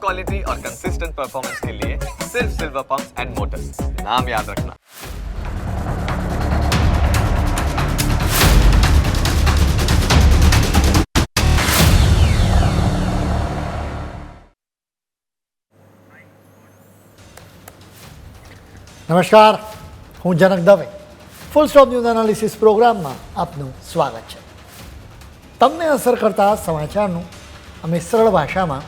Quality और consistent performance के लिए सिर्फ सिल्वर पंप्स एंड मोटर्स, नाम याद रखना। નમસ્કાર, હું Janak Dave full stop news analysis પ્રોગ્રામમાં આપનું સ્વાગત છે. તમને અસર કરતા સમાચારનું અમે સરળ ભાષામાં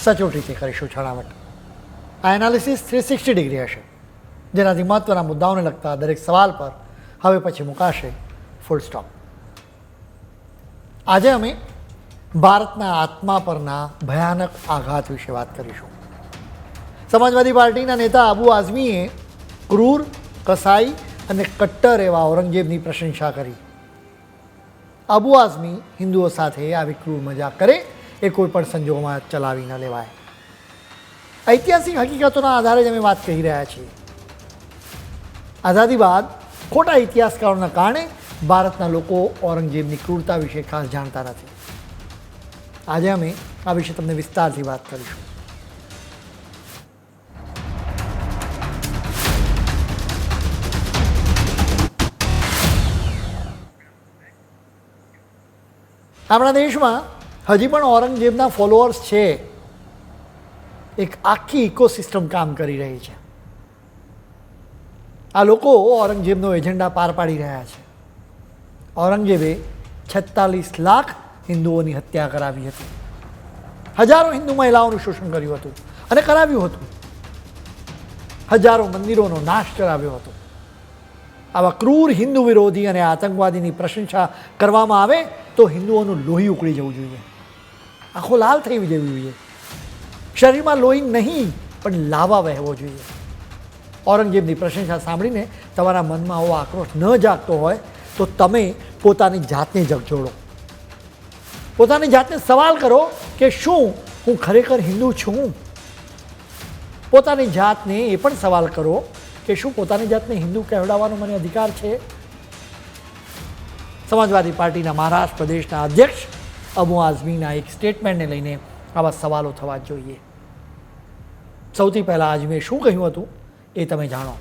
સચોટ રીતે કરીશું છણાવટ. આ એનાલિસિસ 360 ડિગ્રી હશે, જેનાથી મહત્ત્વના મુદ્દાઓને લગતા દરેક સવાલ પર હવે પછી મુકાશે ફૂલ સ્ટોપ. આજે અમે ભારતના આત્મા પરના ભયાનક આઘાત વિશે વાત કરીશું. સમાજવાદી પાર્ટીના નેતા અબુ આઝમીએ ક્રૂર, કસાઈ અને કટ્ટર એવા ઔરંગઝેબની પ્રશંસા કરી. અબુ આઝમી હિન્દુઓ સાથે આવી ક્રૂર મજાક કરે એ કોઈ પણ સંજોગોમાં ચલાવી ન લેવાય. ઐતિહાસિક હકીકતોના આધારે જ અમે વાત કહી રહ્યા છીએ. આઝાદી બાદ ખોટા ઇતિહાસકારોના કારણે ભારતના લોકો ઔરંગઝેબની ક્રૂરતા વિશે ખાસ જાણતા નથી. આજે અમે આ વિશે તમને વિસ્તારથી વાત કરીશું. આપણા દેશમાં હજી પણ ઔરંગઝેબના ફોલોઅર્સ છે. એક આખી ઇકોસિસ્ટમ કામ કરી રહી છે. આ લોકો ઔરંગઝેબનો એજન્ડા પાર પાડી રહ્યા છે. ઔરંગઝેબે 46 લાખ હિન્દુઓની હત્યા કરાવી હતી. હજારો હિન્દુ મહિલાઓનું શોષણ કર્યું હતું અને કરાવ્યું હતું. હજારો મંદિરોનો નાશ કરાવ્યો હતો. આવા ક્રૂર હિન્દુ વિરોધી અને આતંકવાદીની પ્રશંસા કરવામાં આવે તો હિન્દુઓનું લોહી ઉકળી જવું જોઈએ, આંખો લાલ થઈ જવી જોઈએ, શરીરમાં લોહી નહીં પણ લાવા વહેવો જોઈએ. ઔરંગઝેબની પ્રશંસા સાંભળીને તમારા મનમાં આવો આક્રોશ ન જાગતો હોય તો તમે પોતાની જાતને ઝકઝોળો. પોતાની જાતને સવાલ કરો કે શું હું ખરેખર હિન્દુ છું? પોતાની જાતને એ પણ સવાલ કરો કે શું પોતાની જાતને હિન્દુ કહેવડાવવાનો મને અધિકાર છે? સમાજવાદી પાર્ટીના મહારાષ્ટ્ર પ્રદેશના અધ્યક્ષ અબુ આઝમીના એક સ્ટેટમેન્ટને લઈને આવા સવાલો થવા જોઈએ. સૌથી પહેલાં આઝમીએ શું કહ્યું હતું એ તમે જાણો.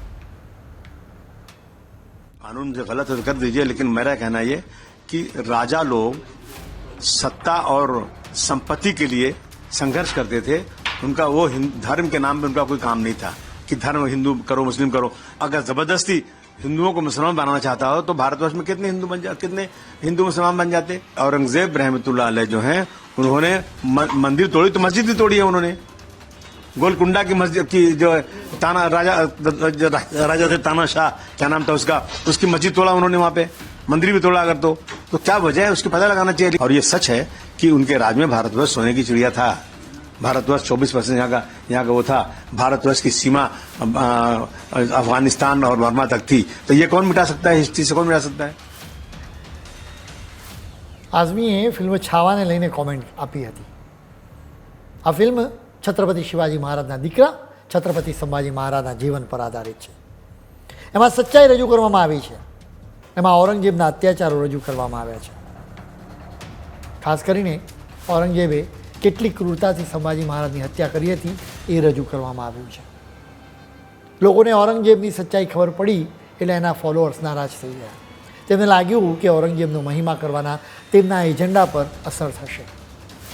कानून से गलत है तो कर दीजिए, लेकिन मेरा कहना ये कि राजा लोग सत्ता और संपत्ति के लिए संघर्ष करते थे. उनका वो धर्म के नाम पे उनका कोई काम नहीं था कि धर्म हिंदू करो मुस्लिम करो. अगर जबरदस्ती हिंदुओं को मुसलमान बनाना चाहता हो तो भारतवर्ष में कितने हिंदू मुसलमान बन जाते. औरंगजेब रहमतुल्लाह अलैह जो हैं उन्होंने मंदिर तोड़ी तो मस्जिद भी तोड़ी है उन्होंने. गोलकुंडा की मस्जिद की जो ताना राजा थे ताना शाह, क्या नाम था उसका, उसकी मस्जिद तोड़ा उन्होंने, वहां पे मंदिर भी तोड़ा. अगर तो क्या वजह है उसकी पता लगाना चाहिए. और ये सच है कि उनके राज में भारतवर्ष सोने की चिड़िया था. भारतवर्ष 24% यहाँ का वो था. भारतवर्ष की सीमा अफगानिस्तान और बर्मा तक थी. तो ये कौन मिटा सकता है? हिस्ट्री से कौन मिटा सकता है? આઝમીએ ફિલ્મ છાવાને લઈને કોમેન્ટ આપી હતી. આ ફિલ્મ છત્રપતિ શિવાજી મહારાજના દીકરા છત્રપતિ સંભાજી મહારાજના જીવન પર આધારિત છે. એમાં સચ્ચાઈ રજૂ કરવામાં આવી છે. એમાં ઔરંગઝેબના અત્યાચારો રજૂ કરવામાં આવ્યા છે. ખાસ કરીને ઔરંગઝેબે કેટલી ક્રૂરતાથી સંભાજી મહારાજની હત્યા કરી હતી એ રજૂ કરવામાં આવ્યું છે. લોકોને ઔરંગઝેબની સચ્ચાઈ ખબર પડી એટલે એના ફોલોઅર્સ નારાજ થઈ ગયા. તેમને લાગ્યું કે ઔરંગઝેબનો મહિમા કરવાના તેમના એજન્ડા પર અસર થશે.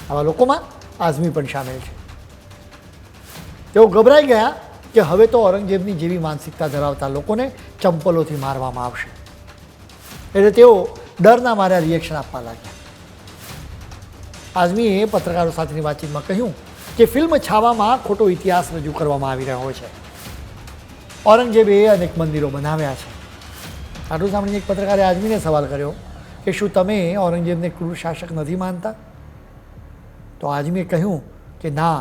આવા લોકોમાં આઝમી પણ સામેલ છે. તેઓ ગભરાઈ ગયા કે હવે તો ઔરંગઝેબની જેવી માનસિકતા ધરાવતા લોકોને ચંપલોથી મારવામાં આવશે. એટલે તેઓ ડરના માર્યા રિએક્શન આપવા લાગ્યા. આઝમીએ પત્રકારો સાથેની વાતચીતમાં કહ્યું કે ફિલ્મ છાવામાં ખોટો ઇતિહાસ રજૂ કરવામાં આવી રહ્યો છે. ઔરંગઝેબે અનેક મંદિરો બનાવ્યા છે. આટલું સાંભળીને એક પત્રકારે આઝમીને સવાલ કર્યો કે શું તમે ઔરંગઝેબને ક્રૂર શાસક નથી માનતા? તો આઝમીએ કહ્યું કે ના,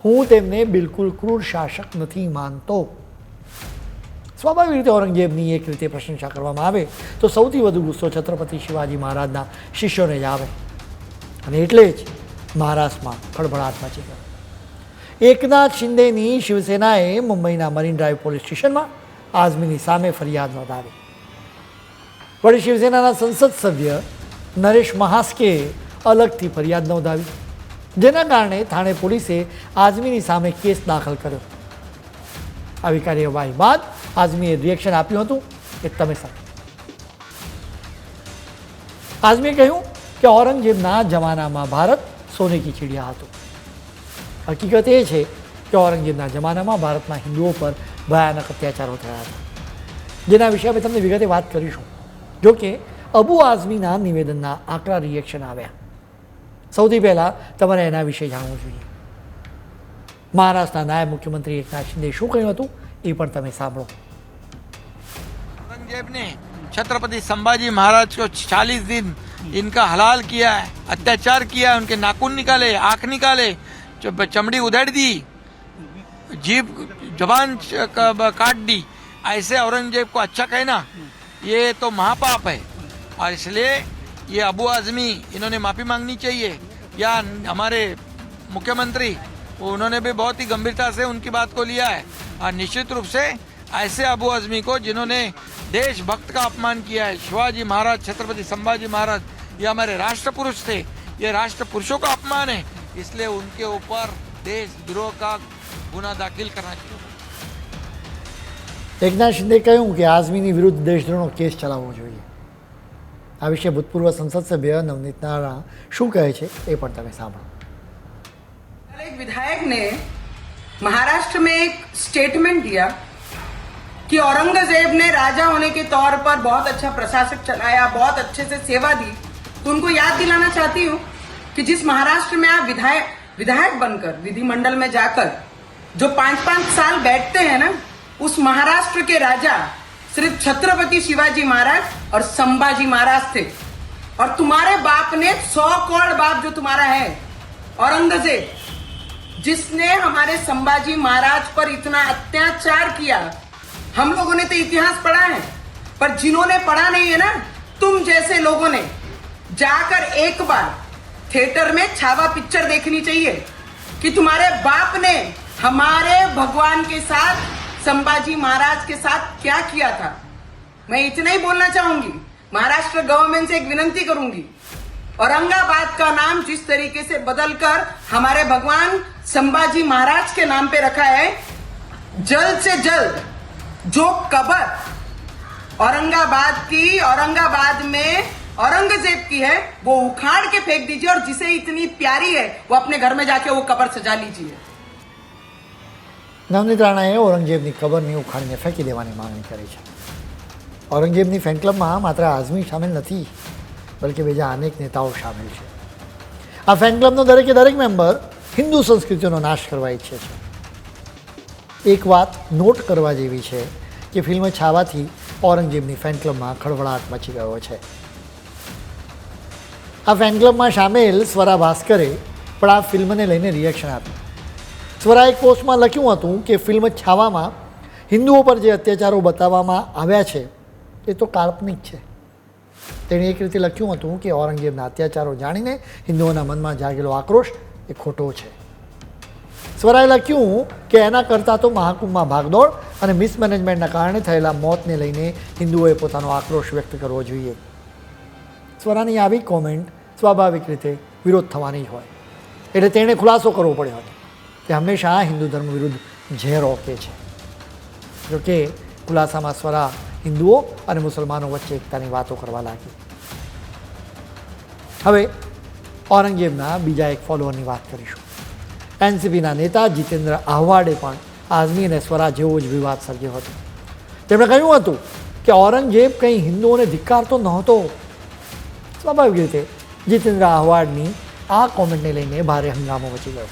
હું તેમને બિલકુલ ક્રૂર શાસક નથી માનતો. સ્વાભાવિક રીતે ઔરંગઝેબની એક રીતે પ્રશંસા કરવામાં આવે તો સૌથી વધુ ગુસ્સો છત્રપતિ શિવાજી મહારાજના શિષ્યોને જ આવે. અને એટલે જ મહારાષ્ટ્રમાં ખળભળાટ મચી ગયો. એકનાથ શિંદેની શિવસેનાએ મુંબઈના મરીન ડ્રાઈવ પોલીસ સ્ટેશનમાં આઝમીની સામે ફરિયાદ નોંધાવી. વળી શિવસેનાના સંસદ સભ્ય નરેશ મહાસ્કે અલગથી ફરિયાદ નોંધાવી. જેના કારણે થાણે પોલીસે આઝમીની સામે કેસ દાખલ કર્યો. આવી કાર્યવાહી બાદ આઝમીએ રિએક્શન આપ્યું હતું કે તમે સાંભળો. આઝમીએ કહ્યું કે ઔરંગઝેબના જમાનામાં ભારત સોને કી ચીડિયા હતું. હકીકત એ છે કે ઔરંગઝેબના જમાનામાં ભારતમાં હિન્દુઓ પર ભયાનક અત્યાચારો થયા હતા, જેના વિશે અમે તમને વિગતે વાત કરીશું. જોકે અબુ આઝમીના નિવેદનના આકરા રિએક્શન આવ્યા. સૌથી પહેલાં તમારે એના વિશે જાણવું જોઈએ. મહારાષ્ટ્રના નાયબ મુખ્યમંત્રી એકનાથ शिंदे શું કહ્યું હતું એ પણ તમે સાંભળો. औरंगजेब ने छत्रपति संभाजी महाराज को 40 दिन इनका हलाल किया है, अत्याचार किया है, उनके नाखून निकाले, आंख निकाले, चमड़ी उधेड़ दी, जीभ जबान काट दी. ऐसे औरंगजेब को अच्छा कहना ये तो महापाप है. और इसलिए ये अबू आज़मी इन्होंने माफ़ी मांगनी चाहिए. या हमारे मुख्यमंत्री उन्होंने भी बहुत ही गंभीरता से उनकी बात को लिया है. और निश्चित रूप से ऐसे अबू आज़मी को जिन्होंने देशभक्त का अपमान किया है, शिवाजी महाराज, छत्रपति संभाजी महाराज, ये हमारे राष्ट्र पुरुष थे, ये राष्ट्र पुरुषों का अपमान है. इसलिए उनके ऊपर देशद्रोह का गुना दाखिल करना चाहिए. એકનાથ શિંદે કહ્યું કે આઝમીની વિરુદ્ધ દેશદ્રોહનો કેસ ચલાવવો જોઈએ. આ વિશે ભૂતપૂર્વ સંસદ સભ્ય નવનીત નારા શું કહે છે એ પણ તમે સાંભળો. एक विधायक ने महाराष्ट्र में एक स्टेटमेंट दिया कि औरंगजेब ने राजा होने के तौर पर बहुत अच्छा प्रशासक चलाया, बहुत अच्छे से सेवा दी. तो उनको याद दिलाना चाहती हूँ कि जिस महाराष्ट्र में आप विधायक बनकर विधिमंडल में जाकर जो 5-5 साल बैठते हैं ना, उस महाराष्ट्र के राजा सिर्फ छत्रपति शिवाजी महाराज और संभाजी महाराज थे. और तुम्हारे बाप ने 100 करोड़ बाप जो तुम्हारा है औरंगजेब, जिसने हमारे संभाजी महाराज पर इतना अत्याचार किया. हम लोगों ने तो इतिहास पढ़ा है, पर जिन्होंने पढ़ा नहीं है ना, तुम जैसे लोगों ने जाकर एक बार थिएटर में छावा पिक्चर देखनी चाहिए कि तुम्हारे बाप ने हमारे भगवान के साथ, संभाजी महाराज के साथ क्या किया था. मैं इतना ही बोलना चाहूंगी. महाराष्ट्र गवर्नमेंट से एक विनती करूंगी, औरंगाबाद का नाम जिस तरीके से बदलकर हमारे भगवान संभाजी महाराज के नाम पे रखा है, जल्द से जल्द जो कब्र औरंगाबाद में औरंगजेब की है वो उखाड़ के फेंक दीजिए, और जिसे इतनी प्यारी है वो अपने घर में जाके वो कब्र सजा लीजिए. નવનીત રાણાએ ઔરંગઝેબની કબરને ઉખાડીને ફેંકી દેવાની માંગણી કરી છે. ઔરંગઝેબની ફેન ક્લબમાં માત્ર આઝમી સામેલ નથી, બલ્કે બીજા અનેક નેતાઓ સામેલ છે. આ ફેન ક્લબનો દરેકે દરેક મેમ્બર હિન્દુ સંસ્કૃતિનો નાશ કરવા ઈચ્છે છે. એક વાત નોટ કરવા જેવી છે કે ફિલ્મ છાવાથી ઔરંગઝેબની ફેન ક્લબમાં ખળભળાટ મચી ગયો છે. આ ફેન ક્લબમાં સામેલ સ્વરા ભાસ્કરે પણ આ ફિલ્મને લઈને રિએક્શન આપ્યું. સ્વરા એક પોસ્ટમાં લખ્યું હતું કે ફિલ્મ છાવામાં હિન્દુઓ પર જે અત્યાચારો બતાવવામાં આવ્યા છે એ તો કાલ્પનિક છે. તેણે એક રીતે લખ્યું હતું કે ઔરંગઝેબના અત્યાચારો જાણીને હિન્દુઓના મનમાં જાગેલો આક્રોશ એ ખોટો છે. સ્વરાએ લખ્યું કે એના કરતાં તો મહાકુંભમાં ભાગદોડ અને મિસમેનેજમેન્ટના કારણે થયેલા મોતને લઈને હિન્દુઓએ પોતાનો આક્રોશ વ્યક્ત કરવો જોઈએ. સ્વરાની આવી કોમેન્ટ સ્વાભાવિક રીતે વિરોધ થવાની હોય, એટલે તેણે ખુલાસો કરવો પડ્યો હતો કે હંમેશા હિન્દુ ધર્મ વિરુદ્ધ ઝેર ઓકે છે. જોકે ખુલાસામાં સ્વરા હિન્દુઓ અને મુસલમાનો વચ્ચે એકતાની વાતો કરવા લાગી. હવે ઔરંગઝેબના બીજા એક ફોલોઅરની વાત કરીશું. એનસીપીના નેતા જીતેન્દ્ર આહવાડે પણ આઝમી અને સ્વરા જેવો જ વિવાદ સર્જ્યો હતો. તેમણે કહ્યું હતું કે ઔરંગઝેબ કંઈ હિન્દુઓને ધિક્કારતો નહોતો. સ્વાભાવિક રીતે જીતેન્દ્ર આહવાડની આ કોમેન્ટને લઈને ભારે હંગામો મચી ગયો.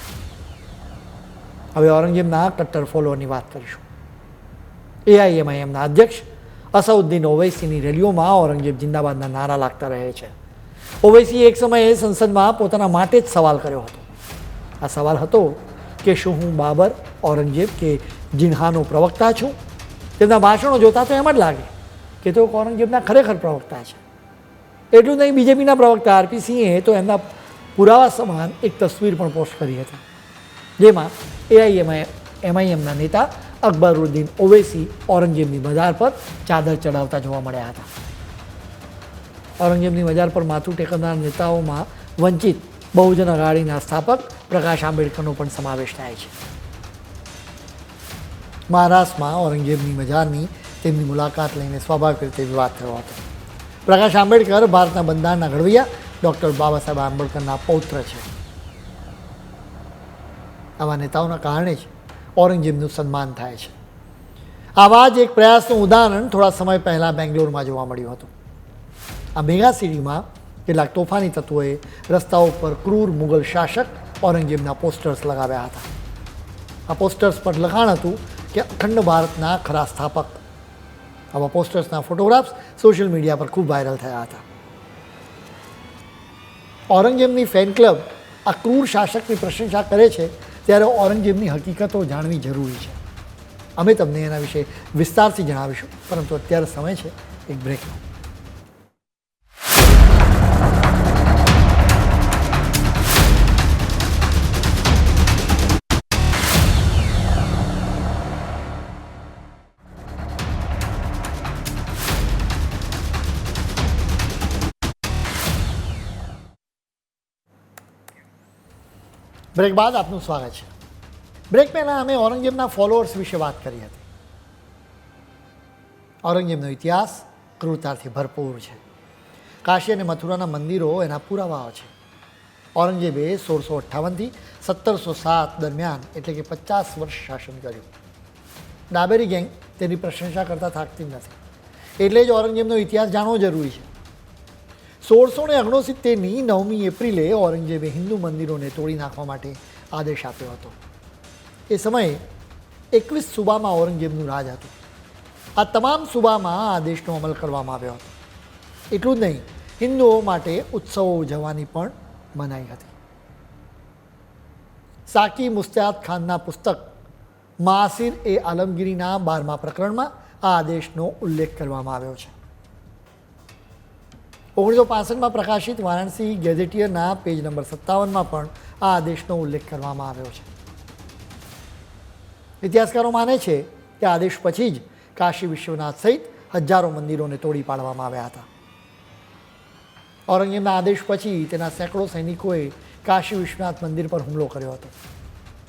હવે ઔરંગઝેબના કટ્ટર ફોલોઅરની વાત કરીશું. એઆઈએમઆઈએમના અધ્યક્ષ અસઉદ્દીન ઓવૈસીની રેલીઓમાં ઔરંગઝેબ જિંદાબાદના નારા લાગતા રહે છે. ઓવૈસીએ એક સમયે સંસદમાં પોતાના માટે જ સવાલ કર્યો હતો. આ સવાલ હતો કે શું હું બાબર, ઔરંગઝેબ કે જિન્હાનો પ્રવક્તા છું? તેમના ભાષણો જોતા તો એમ જ લાગે કે તેઓ ઔરંગઝેબના ખરેખર પ્રવક્તા છે. એટલું નહીં, બીજેપીના પ્રવક્તા આરપી સિંહે તો એમના પુરાવા સમાન એક તસવીર પણ પોસ્ટ કરી હતી, જેમાં એઆઈએમઆઈએમના નેતા અકબરુદ્દીન ઓવૈસી ઔરંગઝેબની મજાર પર ચાદર ચડાવતા જોવા મળ્યા હતા. ઔરંગઝેબની મજાર પર માથું ટેકવનાર નેતાઓમાં વંચિત બહુજન અઘાડીના સ્થાપક પ્રકાશ આંબેડકરનો પણ સમાવેશ થાય છે. મહારાષ્ટ્રમાં ઔરંગઝેબની મજારની તેમની મુલાકાત લઈને સ્વાભાવિક રીતે વિવાદ થયો હતો. પ્રકાશ આંબેડકર ભારતના બંધારણના ઘડવૈયા ડૉક્ટર બાબા સાહેબ આંબેડકરના પૌત્ર છે. આવા નેતાઓના કારણે જ ઔરંગઝેબનું સન્માન થાય છે. આવા જ એક પ્રયાસનું ઉદાહરણ થોડા સમય પહેલાં બેંગ્લોરમાં જોવા મળ્યું હતું. આ મેગા સિટીમાં કેટલાક તોફાની તત્વોએ રસ્તાઓ પર ક્રૂર મુગલ શાસક ઔરંગઝેબના પોસ્ટર્સ લગાવ્યા હતા. આ પોસ્ટર્સ પર લખાણ હતું કે અખંડ ભારતના ખરા સ્થાપક. આવા પોસ્ટર્સના ફોટોગ્રાફ્સ સોશિયલ મીડિયા પર ખૂબ વાયરલ થયા હતા. ઔરંગઝેબની ફેન ક્લબ આ ક્રૂર શાસકની પ્રશંસા કરે છે ત્યારે ઔરંગઝેબની હકીકતો જાણવી જરૂરી છે. અમે તમને એના વિશે વિસ્તારથી જણાવીશું, પરંતુ અત્યારે સમય છે એક બ્રેકનો. બ્રેક બાદ આપનું સ્વાગત છે. બ્રેક પહેલાં અમે ઔરંગઝેબના ફોલોઅર્સ વિશે વાત કરી હતી. ઔરંગઝેબનો ઇતિહાસ ક્રૂરતાથી ભરપૂર છે. કાશી અને મથુરાના મંદિરો એના પુરાવાઓ છે. ઔરંગઝેબે 1658થી 1707 દરમિયાન એટલે કે 50 વર્ષ શાસન કર્યું. ડાબેરી ગેંગ તેની પ્રશંસા કરતાં થાકતી નથી, એટલે જ ઔરંગઝેબનો ઇતિહાસ જાણવો જરૂરી છે. 1669ની 9મી એપ્રિલે ઔરંગઝેબે હિન્દુ મંદિરોને તોડી નાખવા માટે આદેશ આપ્યો હતો. એ સમયે 21 સૂબામાં ઔરંગઝેબનું રાજ હતું. આ તમામ સૂબામાં આ આદેશનો અમલ કરવામાં આવ્યો હતો. એટલું જ નહીં, હિન્દુઓ માટે ઉત્સવો ઉજવવાની પણ મનાઈ હતી. સાકી મુસ્તાદ ખાનના પુસ્તક માસિર એ આલમગીરીના 12મા પ્રકરણમાં આ આદેશનો ઉલ્લેખ કરવામાં આવ્યો છે. 1965માં પ્રકાશિત વારાણસી ગેઝેટિયરના પેજ નંબર 57માં પણ આ આદેશનો ઉલ્લેખ કરવામાં આવ્યો છે. ઇતિહાસકારો માને છે કે આદેશ પછી જ કાશી વિશ્વનાથ સહિત હજારો મંદિરોને તોડી પાડવામાં આવ્યા હતા. ઔરંગઝેબના આદેશ પછી તેના સેંકડો સૈનિકોએ કાશી વિશ્વનાથ મંદિર પર હુમલો કર્યો હતો.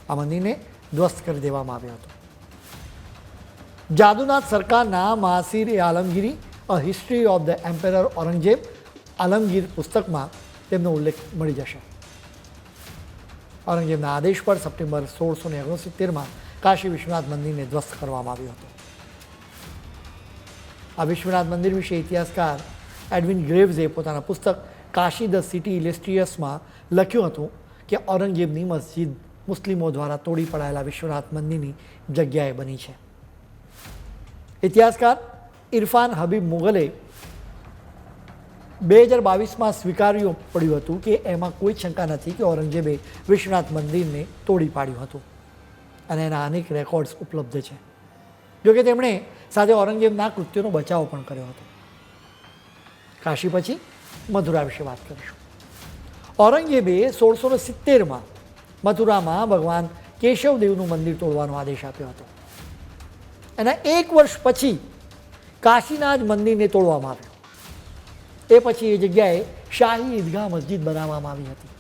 આ મંદિરને ધ્વસ્ત કરી દેવામાં આવ્યો હતો. જાદુનાથ સરકારના માસિર એ આલમગીરી અ હિસ્ટ્રી ઓફ ધ એમ્પેરર ઔરંગઝેબ આલમગીર પુસ્તકમાં તેમનો ઉલ્લેખ મળી જશે. ઔરંગઝેબના આદેશ પર સપ્ટેમ્બર 1669માં કાશી વિશ્વનાથ મંદિરને ધ્વસ્ત કરવામાં આવ્યું હતું. આ વિશ્વનાથ મંદિર વિશે ઇતિહાસકાર એડવિન ગ્રેવ્સે પોતાના પુસ્તક કાશી ધ સિટી ઇલેસ્ટ્રિયસમાં લખ્યું હતું કે ઔરંગઝેબની મસ્જિદ મુસ્લિમો દ્વારા તોડી પડાયેલા વિશ્વનાથ મંદિરની જગ્યાએ બની છે. ઇતિહાસકાર ઇરફાન હબીબ મુગલે 2022માં સ્વીકાર્યું પડ્યું હતું કે એમાં કોઈ શંકા નથી કે ઔરંગઝેબે વિશ્વનાથ મંદિરને તોડી પાડ્યું હતું અને એના અનેક રેકોર્ડ્સ ઉપલબ્ધ છે. જોકે તેમણે સાથે ઔરંગઝેબના કૃત્યોનો બચાવ પણ કર્યો હતો. કાશી પછી મથુરા વિશે વાત કરીશું. ઔરંગઝેબે 1670માં મથુરામાં ભગવાન કેશવદેવનું મંદિર તોડવાનો આદેશ આપ્યો હતો. એના 1 વર્ષ પછી કાશીના જ મંદિરને તોડવામાં આવ્યું. એ પછી એ જગ્યાએ શાહી ઈદગાહ મસ્જિદ બનાવવામાં આવી હતી.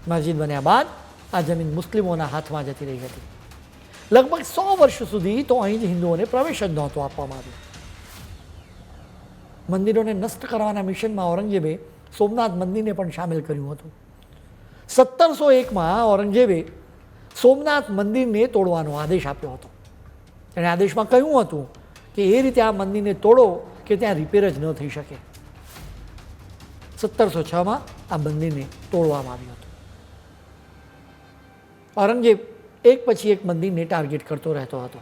મસ્જિદ બન્યા બાદ આ જમીન મુસ્લિમોના હાથમાં જતી રહી હતી. લગભગ 100 વર્ષ સુધી તો અહીં જ હિન્દુઓને પ્રવેશ જ નહોતો આપવામાં આવ્યો. મંદિરોને નષ્ટ કરવાના મિશનમાં ઔરંગઝેબે સોમનાથ મંદિરને પણ સામેલ કર્યું હતું. 1701માં ઔરંગઝેબે સોમનાથ મંદિરને તોડવાનો આદેશ આપ્યો હતો. એણે આદેશમાં કહ્યું હતું કે એ રીતે આ મંદિરને તોડો કે ત્યાં રિપેર જ ન થઈ શકે. 1706માં આ મંદિરને તોડવામાં આવ્યું હતું. ઔરંગઝેબ એક પછી એક મંદિરને ટાર્ગેટ કરતો રહેતો હતો.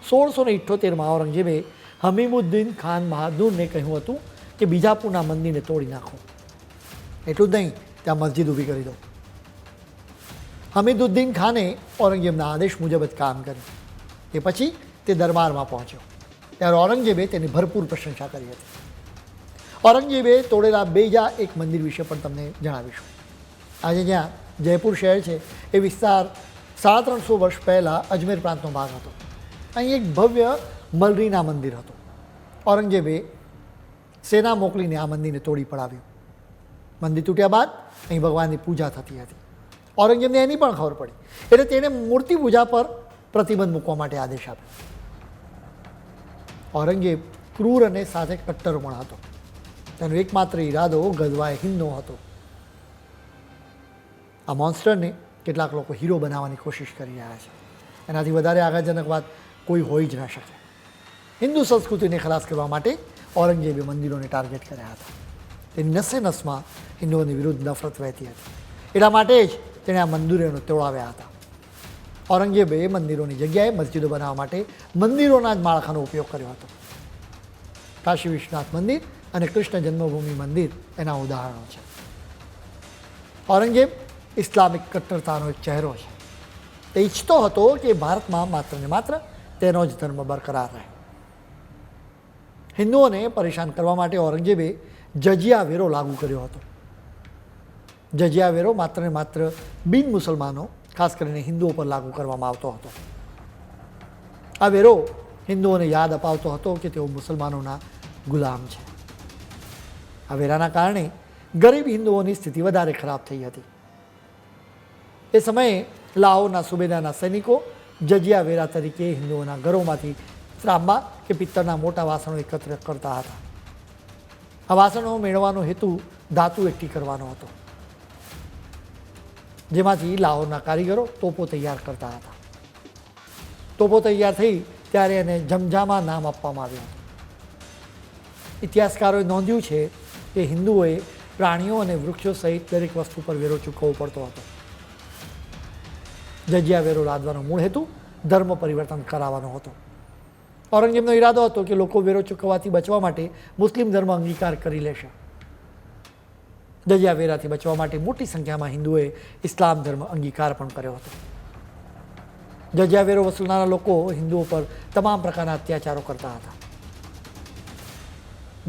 1678માં ઔરંગઝેબે હમીમુદ્દીન ખાન બહાદુરને કહ્યું હતું કે બીજાપુરના મંદિરને તોડી નાખો. એટલું જ નહીં, ત્યાં મસ્જિદ ઊભી કરી દો. હમીદુદ્દીન ખાને ઔરંગઝેબના આદેશ મુજબ જ કામ કર્યું. એ પછી તે દરબારમાં પહોંચ્યો ત્યારે ઔરંગઝેબે તેની ભરપૂર પ્રશંસા કરી હતી. ઔરંગઝેબે તોડેલા બીજા એક મંદિર વિશે પણ તમને જણાવીશું. આજે જ્યાં જયપુર શહેર છે એ વિસ્તાર 350 વર્ષ પહેલાં અજમેર પ્રાંતનો ભાગ હતો. અહીં એક ભવ્ય મલરીના મંદિર હતું. ઔરંગઝેબે સેના મોકલીને આ મંદિરને તોડી પડાવ્યું. મંદિર તૂટ્યા બાદ અહીં ભગવાનની પૂજા થતી હતી. ઔરંગઝેબને એની પણ ખબર પડી એટલે તેણે મૂર્તિ પૂજા પર પ્રતિબંધ મૂકવા માટે આદેશ આપ્યો. ઔરંગઝેબ ક્રૂર અને સાથે કટ્ટર પણ હતો. તેનો એકમાત્ર ઈરાદો ગદવાએ હિંદનો હતો. આ મોન્સ્ટરને કેટલાક લોકો હીરો બનાવવાની કોશિશ કરી રહ્યા છે. એનાથી વધારે આઘાતજનક વાત કોઈ હોઈ જ ન શકે. હિન્દુ સંસ્કૃતિને ખલાસ કરવા માટે ઔરંગઝેબે મંદિરોને ટાર્ગેટ કર્યા હતા. તેની નસે નસમાં હિન્દુઓની વિરુદ્ધ નફરત વહેતી હતી. એટલા માટે જ તેણે આ મંદિરોને તોડાવ્યા હતા. ઔરંગઝેબે મંદિરોની જગ્યાએ મસ્જિદો બનાવવા માટે મંદિરોના જ માળખાનો ઉપયોગ કર્યો હતો. કાશી વિશ્વનાથ મંદિર અને કૃષ્ણ જન્મભૂમિ મંદિર એના ઉદાહરણો છે. ઔરંગઝેબ ઇસ્લામિક કટ્ટરતાનો એક ચહેરો છે. તે ઈચ્છતો હતો કે ભારતમાં માત્ર ને માત્ર તેનો જ ધર્મ બરકરાર રહે. હિન્દુઓને પરેશાન કરવા માટે ઔરંગઝેબે જજિયા વેરો લાગુ કર્યો હતો. જજિયા વેરો માત્ર ને માત્ર બિન મુસલમાનો ખાસ કરીને હિન્દુઓ પર લાગુ કરવામાં આવતો હતો. આ વેરો હિન્દુઓને યાદ અપાવતો હતો કે તેઓ મુસલમાનોના ગુલામ છે. આ વેરાના કારણે ગરીબ હિન્દુઓની સ્થિતિ વધારે ખરાબ થઈ હતી. એ સમયે લાહોરના સુબેદારના સૈનિકો જજિયા વેરા તરીકે હિન્દુઓના ઘરોમાંથી ત્રાંબા કે પિત્તળના મોટા વાસણો એકત્ર કરતા હતા. આ વાસણો મેળવવાનો હેતુ ધાતુ એકઠી કરવાનો હતો, જેમાંથી લાહોરના કારીગરો તોપો તૈયાર કરતા હતા. તોપો તૈયાર થઈ ત્યારે એને જમજામા નામ આપવામાં આવ્યું હતું. ઇતિહાસકારોએ નોંધ્યું છે કે હિન્દુઓએ પ્રાણીઓ અને વૃક્ષો સહિત દરેક વસ્તુ પર વેરો ચૂકવવો પડતો હતો. જજિયા વેરો લાદવાનો મૂળ હેતુ ધર્મ પરિવર્તન કરાવવાનો હતો. ઔરંગઝેબનો ઈરાદો હતો કે લોકો વેરો ચૂકવવાથી બચવા માટે મુસ્લિમ ધર્મ અંગીકાર કરી લેશે. જજિયા વેરાથી બચવા માટે મોટી સંખ્યામાં હિન્દુઓએ ઇસ્લામ ધર્મ અંગીકાર પણ કર્યો હતો. જજિયા વેરો વસૂલનારા લોકો હિન્દુઓ પર તમામ પ્રકારના અત્યાચારો કરતા હતા.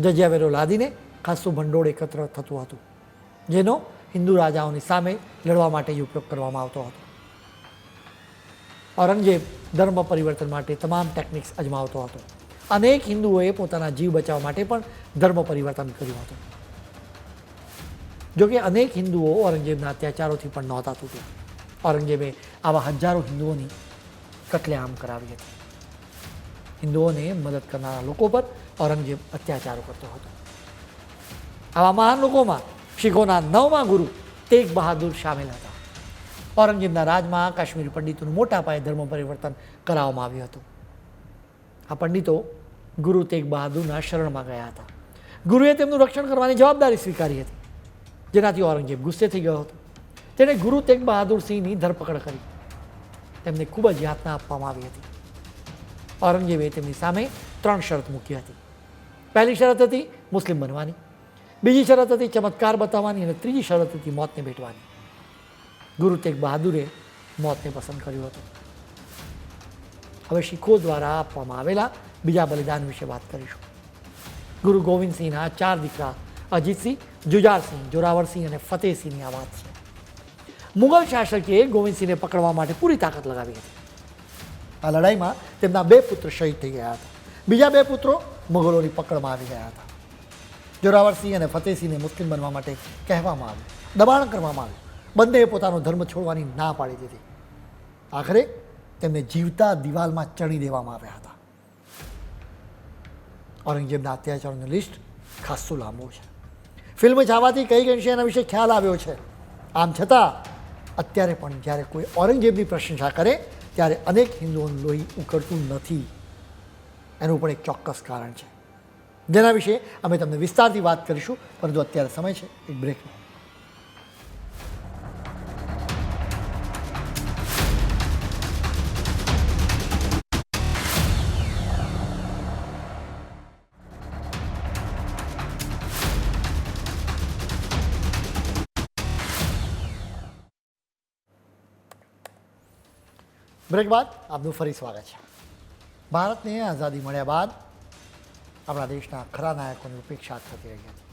જજિયા વેરો લાદીને ખાસું ભંડોળ એકત્ર થતું હતું, જેનો હિન્દુ રાજાઓની સામે લડવા માટે ઉપયોગ કરવામાં આવતો હતો. ઔરંગઝેબ ધર્મ પરિવર્તન માટે તમામ ટેકનિક્સ અજમાવતો હતો. અનેક હિન્દુઓએ પોતાના જીવ બચાવવા માટે પણ ધર્મ પરિવર્તન કર્યું હતું. જોકે અનેક હિન્દુઓ ઔરંગઝેબના અત્યાચારોથી પણ નહોતા તૂટ્યા. ઔરંગઝેબે આવા હજારો હિન્દુઓની કતલેઆમ કરાવી હતી. હિન્દુઓને મદદ કરનારા લોકો પર ઔરંગઝેબ અત્યાચારો કરતો હતો. આવા મહાન લોકોમાં શીખોના 9મા ગુરુ તેગ બહાદુર સામેલ હતા. ઔરંગઝેબના રાજમાં કાશ્મીરી પંડિતોનું મોટા પાયે ધર્મ પરિવર્તન કરાવવામાં આવ્યું હતું. આ પંડિતો ગુરુ તેગ બહાદુરના શરણમાં ગયા હતા. ગુરુએ તેમનું રક્ષણ કરવાની જવાબદારી સ્વીકારી હતી, જેનાથી ઔરંગઝેબ ગુસ્સે થઈ ગયો હતો. તેણે ગુરુ તેગ બહાદુર સિંહની ધરપકડ કરી. તેમને ખૂબ જ યાતના આપવામાં આવી હતી. ઔરંગઝેબે તેમની સામે 3 શરત મૂકી હતી. પહેલી શરત હતી મુસ્લિમ બનવાની, બીજી શરત હતી ચમત્કાર બતાવવાની અને ત્રીજી શરત હતી મોતને ભેટવાની. ગુરુ તેગ બહાદુરે મોતને પસંદ કર્યું હતું. હવે શીખો દ્વારા આપવામાં આવેલા બીજા બલિદાન વિશે વાત કરીશું. ગુરુ ગોવિંદસિંહના 4 દીકરા અજીતસિંહ, જુજારસિંહ, જોરાવરસિંહ અને ફતેહસિંહની આ વાત છે. મુગલ શાસકે ગોવિંદસિંહને પકડવા માટે પૂરી તાકાત લગાવી હતી. આ લડાઈમાં તેમના 2 પુત્ર શહીદ થઈ ગયા હતા. બીજા 2 પુત્રો મુગલોની પકડમાં આવી ગયા હતા. જોરાવરસિંહ અને ફતેહસિંહને મુસ્લિમ બનવા માટે કહેવામાં આવ્યું, દબાણ કરવામાં આવ્યું. બંનેએ પોતાનો ધર્મ છોડવાની ના પાડી દીધી. આખરે તેમને જીવતા દિવાલમાં ચણી દેવામાં આવ્યા હતા. ઔરંગઝેબના અત્યાચારોનું લિસ્ટ ખાસું લાંબુ છે. ફિલ્મ જવાથી કઈ અંશે એના વિશે ખ્યાલ આવ્યો છે. આમ છતાં અત્યારે પણ જ્યારે કોઈ ઔરંગઝેબની પ્રશંસા કરે ત્યારે અનેક હિન્દુઓનું લોહી ઉકળતું નથી. એનું પણ એક ચોક્કસ કારણ છે, જેના વિશે અમે તમને વિસ્તારથી વાત કરીશું, પરંતુ અત્યારે સમય છે એક બ્રેકનો. બ્રેક બાદ આપનું ફરી સ્વાગત છે. ભારતને આઝાદી મળ્યા બાદ આપણા દેશના ખરા નાયકોની ઉપેક્ષા થતી રહી હતી,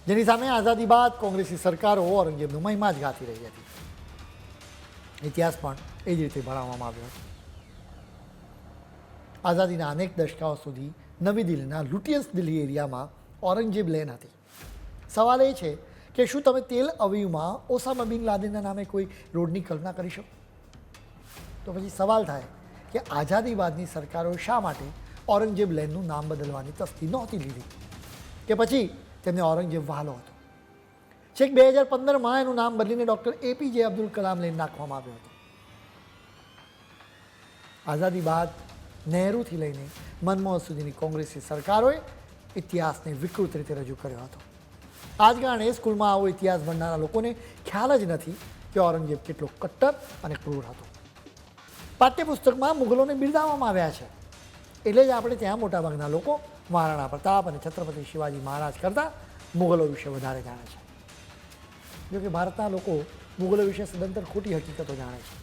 જેની સામે આઝાદી બાદ કોંગ્રેસી સરકારો ઔરંગઝેબનો મહિમા જ ગાતી રહી હતી. ઇતિહાસ પણ એ જ રીતે ભણાવવામાં આવ્યો હતો. આઝાદીના અનેક દશકાઓ સુધી નવી દિલ્હીના લુટિયન્સ દિલ્હી એરિયામાં ઔરંગઝેબ લેન હતી. સવાલ એ છે કે શું તમે તેલ અવીવમાં ઓસામા બિન લાદેનના નામે કોઈ રોડની કલ્પના કરી શકો? તો પછી સવાલ થાય કે આઝાદી બાદની સરકારોએ શા માટે ઔરંગઝેબ લેનનું નામ બદલવાની તસ્દી નહોતી લીધી, કે પછી તેમને ઔરંગઝેબ વહાલો હતો. છેક 2015માં એનું નામ બદલીને doctor APJ Abdul Kalam lane નાખવામાં આવ્યો હતો. આઝાદી બાદ નહેરુથી લઈને મનમોહન સુધીની કોંગ્રેસી સરકારોએ ઇતિહાસને વિકૃત રીતે રજૂ કર્યો હતો. આ જ કારણે સ્કૂલમાં આવો ઇતિહાસ ભણનારા લોકોને ખ્યાલ જ નથી કે ઔરંગઝેબ કેટલો કટ્ટર અને ક્રૂર હતો. પાઠ્યપુસ્તકમાં મુગલોને બિરદાવવામાં આવ્યા છે, એટલે જ આપણે ત્યાં મોટાભાગના લોકો મહારાણા પ્રતાપ અને છત્રપતિ શિવાજી મહારાજ કરતાં મુગલો વિશે વધારે જાણે છે. જોકે ભારતના લોકો મુગલો વિશે સદંતર ખોટી હકીકતો જાણે છે.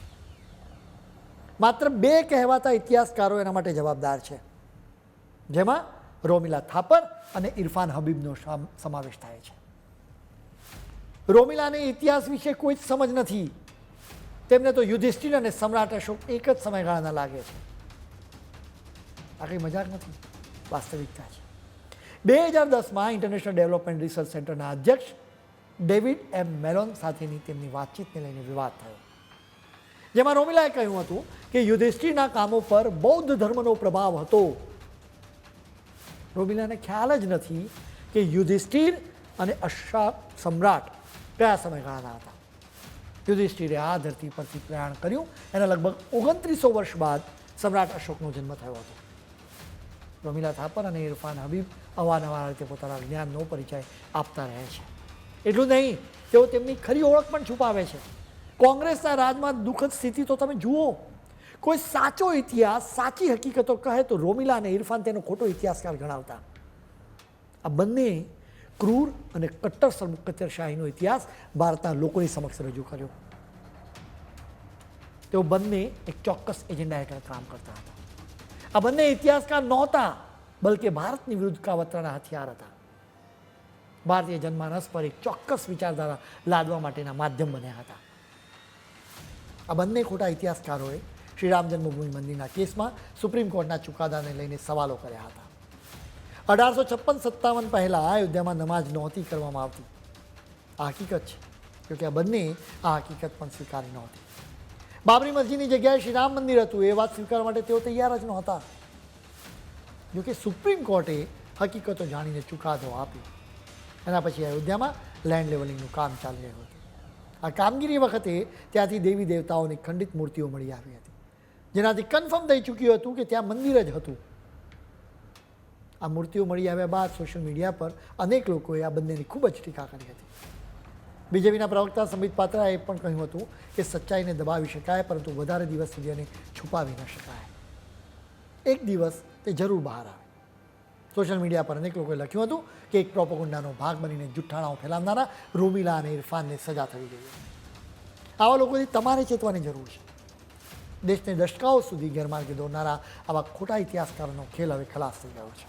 માત્ર 2 કહેવાતા ઇતિહાસકારો એના માટે જવાબદાર છે, જેમાં રોમિલા થાપર અને ઇરફાન હબીબનો સમાવેશ થાય છે. રોમિલાને ઇતિહાસ વિશે કોઈ જ સમજ નથી. તેમને તો યુધિષ્ઠિર અને સમ્રાટ અશોક એક જ સમયગાળાના લાગે છે. આ કંઈ મજાક નથી, વાસ્તવિકતા છે. 2010માં ઇન્ટરનેશનલ ડેવલપમેન્ટ રિસર્ચ સેન્ટરના અધ્યક્ષ ડેવિડ એમ મેલોન સાથેની તેમની વાતચીતને લઈને વિવાદ થયો, જેમાં રોમિલાએ કહ્યું હતું કે યુધિષ્ઠિરના કામો પર બૌદ્ધ ધર્મનો પ્રભાવ હતો. રોમિલાને ખ્યાલ જ નથી કે યુધિષ્ઠિર અને અશોક સમ્રાટ કયા સમયગાળાના હતા. યુધિષ્ઠિરે આ ધરતી પરથી પ્રયાણ કર્યું એના લગભગ 2900 વર્ષ બાદ સમ્રાટ અશોકનો જન્મ થયો હતો. રોમિલા થાપર અને ઇરફાન હબીબ અવારનવાર રીતે પોતાના જ્ઞાનનો પરિચય આપતા રહે છે. એટલું નહીં, તેઓ તેમની ખરી ઓળખ પણ છુપાવે છે. કોંગ્રેસના રાજમાં દુઃખદ સ્થિતિ તો તમે જુઓ. કોઈ સાચો ઇતિહાસ, સાચી હકીકતો કહે તો રોમિલા અને ઇરફાન તેનો ખોટો ઇતિહાસકાર ગણાવતા. આ બંને ક્રૂર અને કટ્ટર સરમુખત્યારશાહીનો ઇતિહાસ ભારતના લોકોની સમક્ષ રજૂ કર્યો. તેઓ બંને એક ચોક્કસ એજન્ડા હેઠળ કામ કરતા હતા. આ બંને ઇતિહાસકાર નહોતા, બલકે ભારતની વિરુદ્ધ કાવતરાના હથિયાર હતા. ભારતીય જનમાનસ પર એક ચોક્કસ વિચારધારા લાદવા માટેના માધ્યમ બન્યા હતા. આ બંને ખોટા ઇતિહાસકારોએ શ્રી રામ જન્મભૂમિ મંદિરના કેસમાં સુપ્રીમ કોર્ટના ચુકાદાને લઈને સવાલો કર્યા હતા. 1856-57 પહેલાં અયોધ્યામાં નમાજ નહોતી કરવામાં આવતી. આ હકીકત છે, જોકે આ બંને આ હકીકત પણ સ્વીકારી નહોતી. બાબરી મસ્જિદની જગ્યાએ શ્રી રામ મંદિર હતું એ વાત સ્વીકારવા માટે તેઓ તૈયાર જ નહોતા. જોકે સુપ્રીમ કોર્ટે હકીકતો જાણીને ચુકાદો આપ્યો. એના પછી અયોધ્યામાં લેન્ડ લેવલિંગનું કામ ચાલી રહ્યું હતું. આ કામગીરી વખતે ત્યાંથી દેવી દેવતાઓની ખંડિત મૂર્તિઓ મળી આવી હતી, જેનાથી કન્ફર્મ થઈ ચૂક્યું હતું કે ત્યાં મંદિર જ હતું. આ મૂર્તિઓ મળી આવ્યા બાદ સોશિયલ મીડિયા પર અનેક લોકોએ આ બંનેની ખૂબ જ ટીકા કરી હતી. બીજેપીના પ્રવક્તા સંબિત પાત્રાએ પણ કહ્યું હતું કે સચ્ચાઈને દબાવી શકાય, પરંતુ વધારે દિવસ સુધી એને છુપાવી ન શકાય. એક દિવસ તે જરૂર બહાર આવે. સોશિયલ મીડિયા પર અનેક લોકોએ લખ્યું હતું કે એક પ્રોપોગન્ડાનો ભાગ બનીને જુઠ્ઠાણાઓ ફેલાવનારા રોમિલા અને ઇરફાનને સજા થવી જોઈએ. આવા લોકોથી તમારે ચેતવાની જરૂર છે. દેશને દશકાઓ સુધી ગેરમાર્ગે દોરનારા આવા ખોટા ઇતિહાસકારોનો ખેલ હવે ખલાસ થઈ ગયો છે.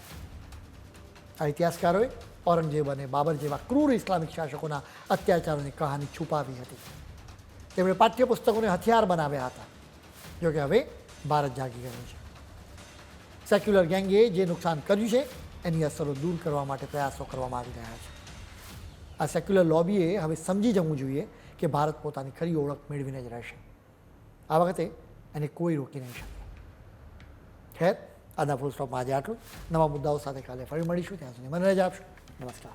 આ ઇતિહાસકારોએ ઔરંગઝેબ અને બાબર જેવા ક્રૂર ઇસ્લામિક શાસકોના અત્યાચારોની કહાની છુપાવી હતી. તેમણે પાઠ્યપુસ્તકોને હથિયાર બનાવ્યા હતા. જોકે હવે ભારત જાગી ગયું છે. સેક્યુલર ગેંગે જે નુકસાન કર્યું છે એની અસરો દૂર કરવા માટે પ્રયાસો કરવામાં આવી રહ્યા છે. આ સેક્યુલર લોબીએ હવે સમજી જવું જોઈએ કે ભારત પોતાની ખરી ઓળખ મેળવીને જ રહેશે. આ વખતે એને કોઈ રોકી નહીં શકે. ખેર, આજના ફૂલ સ્ટોપમાં આજે આટલું. નવા મુદ્દાઓ સાથે કાલે ફરી મળીશું. ત્યાં સુધી મને રજા આપશો. નમસ્કાર.